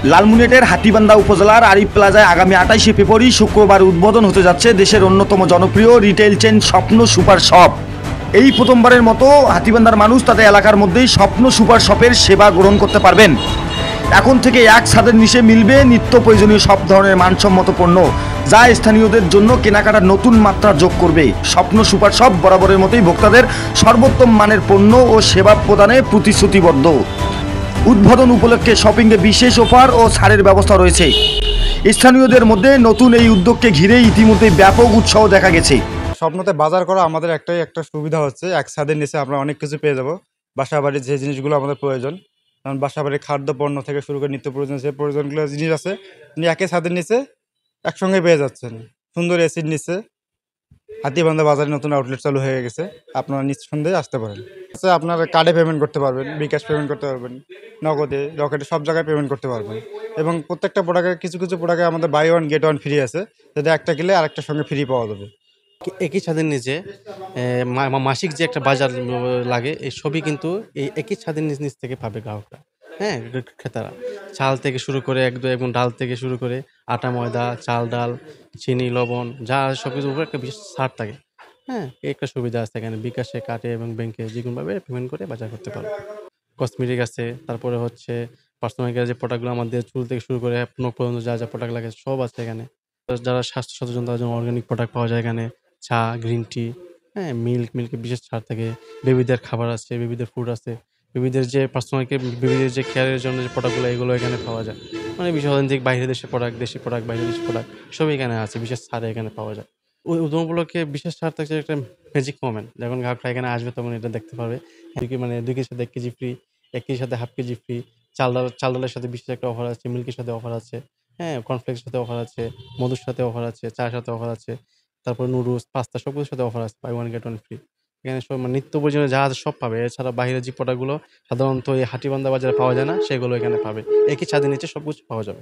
লালমনিরহাটের হাতীবান্ধা উপজেলার আরিফ প্লাজায় আগামী 28শে ফেব্রুয়ারি শুক্রবার উদ্বোধন হতে যাচ্ছে দেশের অন্যতম জনপ্রিয় রিটেইল চেইন স্বপ্ন সুপার শপ। এই প্রথমবারের মতো হাতীবান্ধার মানুষ তাদের এলাকার মধ্যেই স্বপ্ন সুপার শপের সেবা গ্রহণ করতে পারবেন। এখন থেকে এক ছাদের নিচে মিলবে নিত্য প্রয়োজনীয় সব ধরনের মানসম্মত পণ্য, যা স্থানীয়দের জন্য কেনাকাটার নতুন মাত্রা যোগ করবে। স্বপ্ন সুপার শপ বরাবরের মতোই ভোক্তাদের সর্বোত্তম মানের পণ্য ও সেবা প্রদানে প্রতিশ্রুতিবদ্ধ। উদ্বোধন উপলক্ষে শপিংয়ে বিশেষ অফার ও ছাড়ের ব্যবস্থা রয়েছে। স্থানীয়দের মধ্যে নতুন এই উদ্যোগকে ঘিরে ইতিমধ্যে ব্যাপক উৎসাহ দেখা গেছে। স্বপ্নতে বাজার করা আমাদের একটা সুবিধা হচ্ছে, এক ছাদের নিচে আমরা অনেক কিছু পেয়ে যাব। বাসা বাড়ির যে জিনিসগুলো আমাদের প্রয়োজন, কারণ বাসা বাড়ির খাদ্য পণ্য থেকে শুরু করে নিত্য প্রয়োজন যে প্রয়োজনগুলো জিনিস আছে, আপনি একই ছাদের নিচে একসঙ্গে পেয়ে যাচ্ছেন। সুন্দর এসির নিচে হাতীবান্ধা বাজারে নতুন আউটলেট চালু হয়ে গেছে, আপনারা নিঃসন্দেহে আসতে পারেন। আপনার কার্ডে পেমেন্ট করতে পারবেন, বিকাশ পেমেন্ট করতে পারবেন, নগদে, রকেটে, সব জায়গায় পেমেন্ট করতে পারবেন। এবং প্রত্যেকটা প্রোডাক্টে কিছু প্রোডাক্টে আমাদের buy one get one free আছে, যাতে একটা কিনলে আরেকটার সঙ্গে ফ্রি পাওয়া যাবে। একই ছাদের নিচে মাসিক যে একটা বাজার লাগে, এই সবই কিন্তু এই একই ছাদের নিচ থেকে পাবে গ্রাহকরা। হ্যাঁ, ক্রেতারা চাল থেকে শুরু করে এবং ডাল থেকে শুরু করে আটা, ময়দা, চাল, ডাল, চিনি, লবণ যা সবকিছুর উপর একটা বিশেষ ছাড় থাকে। হ্যাঁ, এই একটা সুবিধা আছে এখানে। বিকাশে কাটে এবং ব্যাংকে যেকোনোভাবে পেমেন্ট করে বাজার করতে পারো। কসমেটিক আছে, তারপরে হচ্ছে পার্সোনাল কেয়ার যে প্রোডাক্টগুলো আমাদের চুল থেকে শুরু করে নখ পর্যন্ত যা প্রোডাক্ট লাগে সব আছে এখানে। যারা স্বাস্থ্য সচেতন তাদের জন্য অর্গানিক প্রোডাক্ট পাওয়া যায় এখানে। চা, গ্রিন টি, হ্যাঁ, মিল্কে বিশেষ ছাড় থাকে। বেবিদের খাবার আছে, বেবিদের ফুড আছে। বেবিদের যে বেবিদের যে কেয়ারের জন্য যে প্রোডাক্টগুলো এগুলো এখানে পাওয়া যায়। মানে বিশেষ অথেন্টিক বাইরের দেশের প্রোডাক্ট, দেশি প্রোডাক্ট, বাইরের দেশের প্রোডাক্ট সবই এখানে আছে। বিশেষ ছাড়ে এখানে পাওয়া যায়। ওই উদ্বোধন উপলক্ষে বিশেষ ছাড় থাকছে একটা ম্যাজিক মোমেন্ট। যখন গ্রাহকরা এখানে আসবে তখন এটা দেখতে পারবে। 2 কেজির সাথে 1 কেজি ফ্রি, 1 কেজির সাথে হাফ কেজি ফ্রি। চাল ডালের সাথে বিশেষ একটা অফার আছে, মিল্কের সাথে অফার আছে। হ্যাঁ, কর্নফ্লেক্সের সাথে অফার আছে, মধুর সাথে অফার আছে, চায়ের সাথে অফার আছে। তারপর নুডলস, পাস্তা সবকিছুর সাথে অফার আছে। Buy one get one free. এখানে সব মানে নিত্য প্রয়োজনীয় যা আছে সব পাবে। এছাড়া বাইরের যে প্রোডাক্টগুলো সাধারণত এই হাটিবান্ধা বাজারে পাওয়া যায় না, সেগুলো এখানে পাবে। একই ছাদের নিচে সবকিছু পাওয়া যাবে।